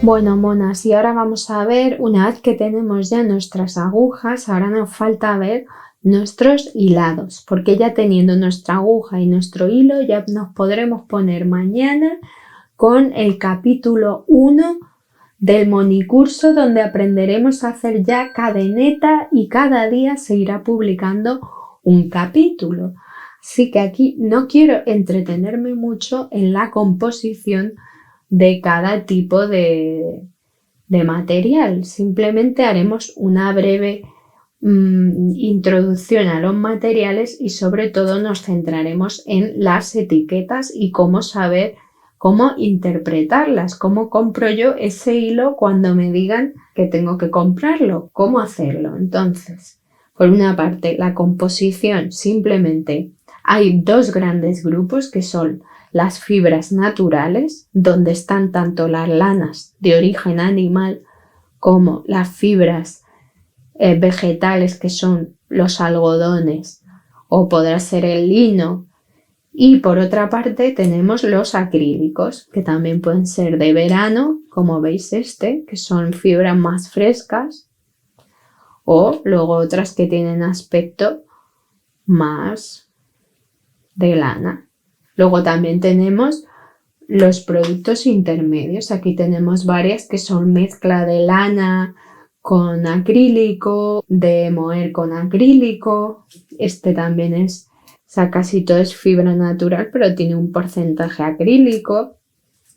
Bueno, monas, y ahora vamos a ver, una vez que tenemos ya nuestras agujas, ahora nos falta ver nuestros hilados, porque ya teniendo nuestra aguja y nuestro hilo ya nos podremos poner mañana con el capítulo 1 del monicurso, donde aprenderemos a hacer ya cadeneta y cada día se irá publicando un capítulo. Así que aquí no quiero entretenerme mucho en la composición de cada tipo de material. Simplemente haremos una breve introducción a los materiales y sobre todo nos centraremos en las etiquetas y cómo saber cómo interpretarlas, cómo compro yo ese hilo cuando me digan que tengo que comprarlo, cómo hacerlo. Entonces, por una parte, la composición, simplemente hay dos grandes grupos que son las fibras naturales, donde están tanto las lanas de origen animal como las fibras vegetales, que son los algodones o podrá ser el lino. Y por otra parte tenemos los acrílicos, que también pueden ser de verano, como veis que son fibras más frescas, o luego otras que tienen aspecto más de lana. Luego también tenemos los productos intermedios. Aquí tenemos varias que son mezcla de lana con acrílico, de moher con acrílico. Este también es, o sea, casi todo es fibra natural, pero tiene un porcentaje acrílico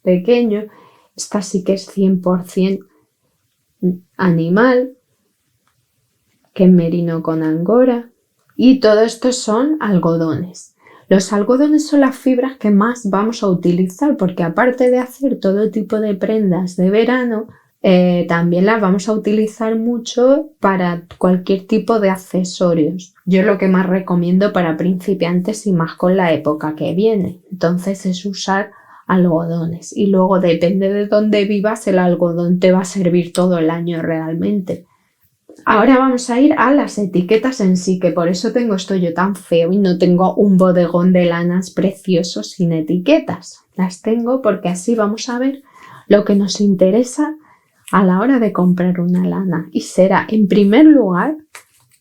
pequeño. Esta sí que es 100% animal, que es merino con angora. Y todo esto son algodones. Los algodones son las fibras que más vamos a utilizar porque aparte de hacer todo tipo de prendas de verano, también las vamos a utilizar mucho para cualquier tipo de accesorios. Yo lo que más recomiendo para principiantes y más con la época que viene. Entonces es usar algodones y luego depende de dónde vivas, el algodón te va a servir todo el año realmente. Ahora vamos a ir a las etiquetas en sí, que por eso tengo esto yo tan feo y no tengo un bodegón de lanas precioso sin etiquetas. Las tengo porque así vamos a ver lo que nos interesa a la hora de comprar una lana. Y será, en primer lugar,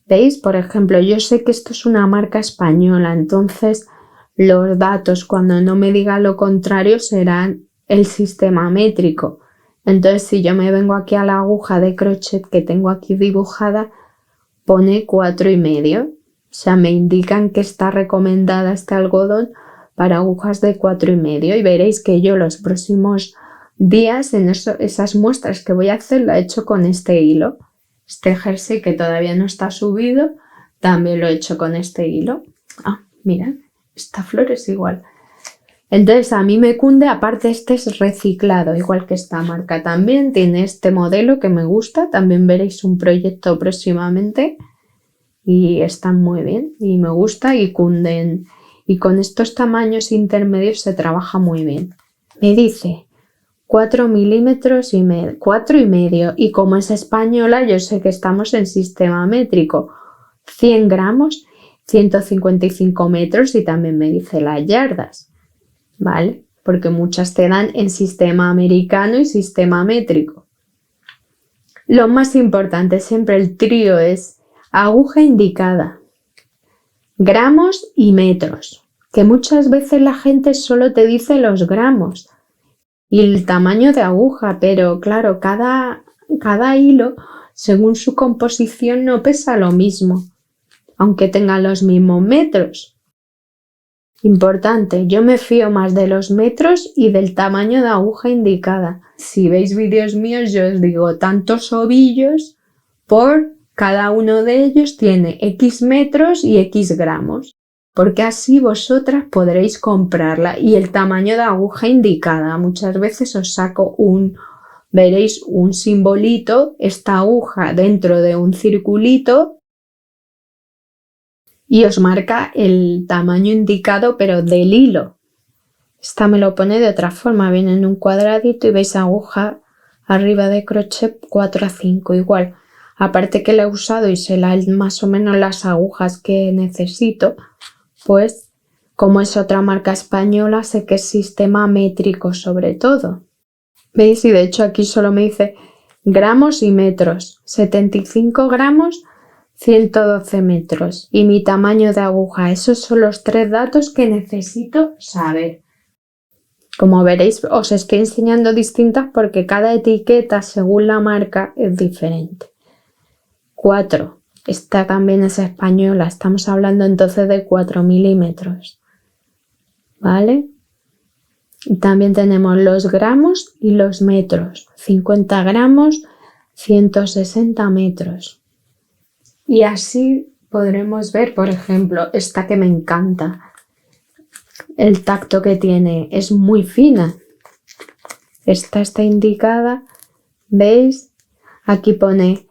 ¿veis? Por ejemplo, yo sé que esto es una marca española, entonces los datos, cuando no me diga lo contrario, serán el sistema métrico. Entonces, si yo me vengo aquí a la aguja de crochet que tengo aquí dibujada, pone 4,5. O sea, me indican que está recomendada este algodón para agujas de 4,5. Y veréis que yo los próximos días, en esas muestras que voy a hacer, lo he hecho con este hilo. Este jersey que todavía no está subido, también lo he hecho con este hilo. Ah, mira, esta flor es igual. Entonces a mí me cunde, aparte este es reciclado, igual que esta marca también tiene este modelo que me gusta, también veréis un proyecto próximamente y están muy bien y me gusta y cunden, y con estos tamaños intermedios se trabaja muy bien. Me dice 4 milímetros y medio, 4,5, y como es española yo sé que estamos en sistema métrico, 100 gramos, 155 metros y también me dice las yardas. ¿Vale? Porque muchas te dan en sistema americano y sistema métrico. Lo más importante, siempre el trío es aguja indicada, gramos y metros, que muchas veces la gente solo te dice los gramos y el tamaño de aguja, pero claro, cada hilo, según su composición, no pesa lo mismo, aunque tengan los mismos metros. Importante, yo me fío más de los metros y del tamaño de aguja indicada. Si veis vídeos míos yo os digo tantos ovillos por cada uno de ellos tiene X metros y X gramos, porque así vosotras podréis comprarla y el tamaño de aguja indicada. Muchas veces os saco veréis un simbolito, esta aguja dentro de un circulito, y os marca el tamaño indicado pero del hilo. Esta me lo pone de otra forma, viene en un cuadradito y veis aguja arriba de crochet 4,5 igual. Aparte que la he usado y sé más o menos las agujas que necesito, pues como es otra marca española sé que es sistema métrico sobre todo. ¿Veis? Y de hecho aquí solo me dice gramos y metros. 75 gramos, 112 metros. Y mi tamaño de aguja. Esos son los 3 datos que necesito saber. Como veréis, os estoy enseñando distintas porque cada etiqueta, según la marca, es diferente. 4. Esta también es española. Estamos hablando entonces de 4 milímetros. ¿Vale? Y también tenemos los gramos y los metros. 50 gramos, 160 metros. Y así podremos ver, por ejemplo, esta que me encanta. El tacto que tiene es muy fina. Esta está indicada, ¿veis? Aquí pone,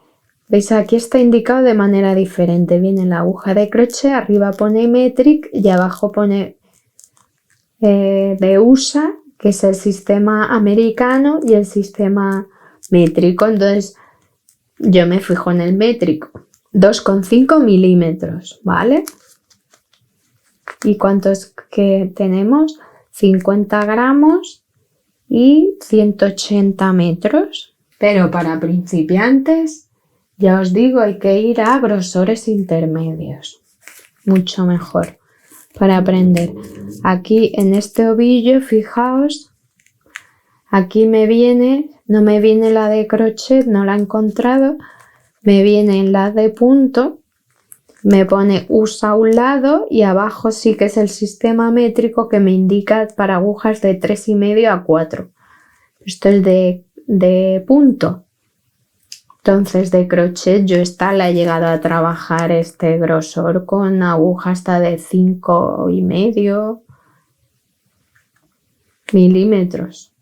¿veis? Aquí está indicado de manera diferente. Viene la aguja de crochet, arriba pone metric y abajo pone de USA, que es el sistema americano, y el sistema métrico. Entonces yo me fijo en el métrico. 2,5 milímetros, ¿vale? ¿Y cuántos que tenemos? 50 gramos y 180 metros. Pero para principiantes, ya os digo, hay que ir a grosores intermedios. Mucho mejor para aprender. Aquí en este ovillo, fijaos, aquí me viene, no me viene la de crochet, no la he encontrado, me viene la de punto. Me pone USA a un lado y abajo sí que es el sistema métrico que me indica para agujas de 3,5 a 4. Esto es de punto. Entonces de crochet yo esta la he llegado a trabajar este grosor con aguja hasta de 5,5 milímetros.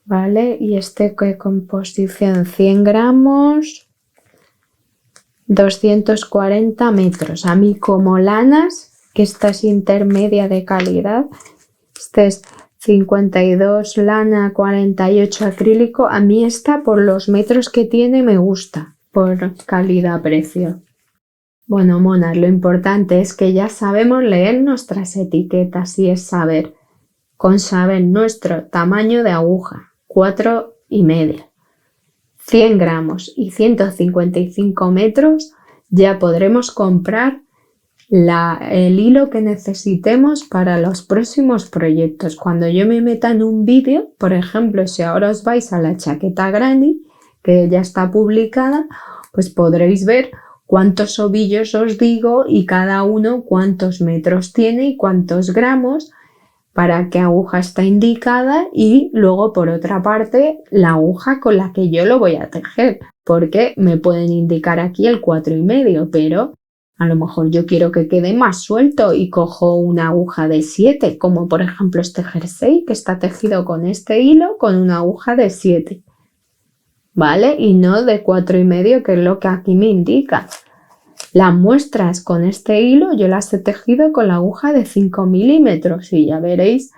¿Vale? Y este que composición 100 gramos. 240 metros. A mí como lanas, que esta es intermedia de calidad, este es 52 lana, 48 acrílico, a mí esta por los metros que tiene me gusta, por calidad-precio. Bueno, monas, lo importante es que ya sabemos leer nuestras etiquetas y es saber, con saber nuestro tamaño de aguja, 4,5. 100 gramos y 155 metros, ya podremos comprar el hilo que necesitemos para los próximos proyectos. Cuando yo me meta en un vídeo, por ejemplo, si ahora os vais a la chaqueta granny, que ya está publicada, pues podréis ver cuántos ovillos os digo y cada uno cuántos metros tiene y cuántos gramos, para qué aguja está indicada y luego por otra parte la aguja con la que yo lo voy a tejer, porque me pueden indicar aquí el 4,5, pero a lo mejor yo quiero que quede más suelto y cojo una aguja de 7, como por ejemplo este jersey que está tejido con este hilo con una aguja de 7, ¿vale? Y no de 4,5, que es lo que aquí me indica. Las muestras con este hilo yo las he tejido con la aguja de 5 milímetros y ya veréis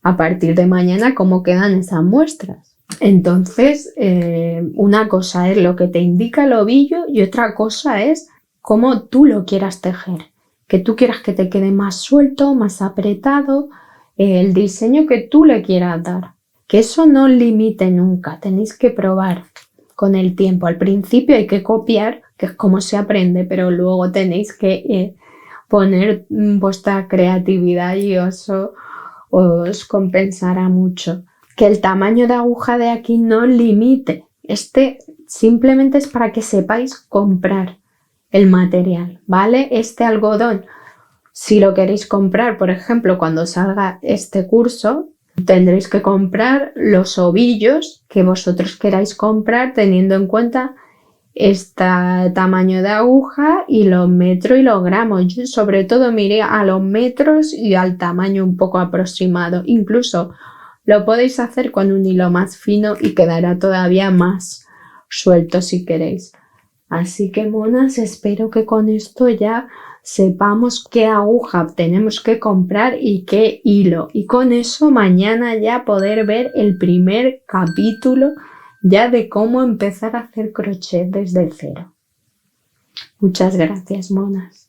a partir de mañana cómo quedan esas muestras. Entonces, una cosa es lo que te indica el ovillo y otra cosa es cómo tú lo quieras tejer. Que tú quieras que te quede más suelto, más apretado, el diseño que tú le quieras dar. Que eso no limite nunca, tenéis que probar con el tiempo. Al principio hay que copiar, que es como se aprende, pero luego tenéis que poner vuestra creatividad y eso os compensará mucho. Que el tamaño de aguja de aquí no limite. Este simplemente es para que sepáis comprar el material, ¿vale? Este algodón, si lo queréis comprar, por ejemplo, cuando salga este curso, tendréis que comprar los ovillos que vosotros queráis comprar teniendo en cuenta este tamaño de aguja y los metros y los gramos. Yo sobre todo miré a los metros y al tamaño un poco aproximado. Incluso lo podéis hacer con un hilo más fino y quedará todavía más suelto si queréis. Así que monas, espero que con esto ya sepamos qué aguja tenemos que comprar y qué hilo. Y con eso mañana ya poder ver el primer capítulo ya de cómo empezar a hacer crochet desde cero. Muchas gracias, monas.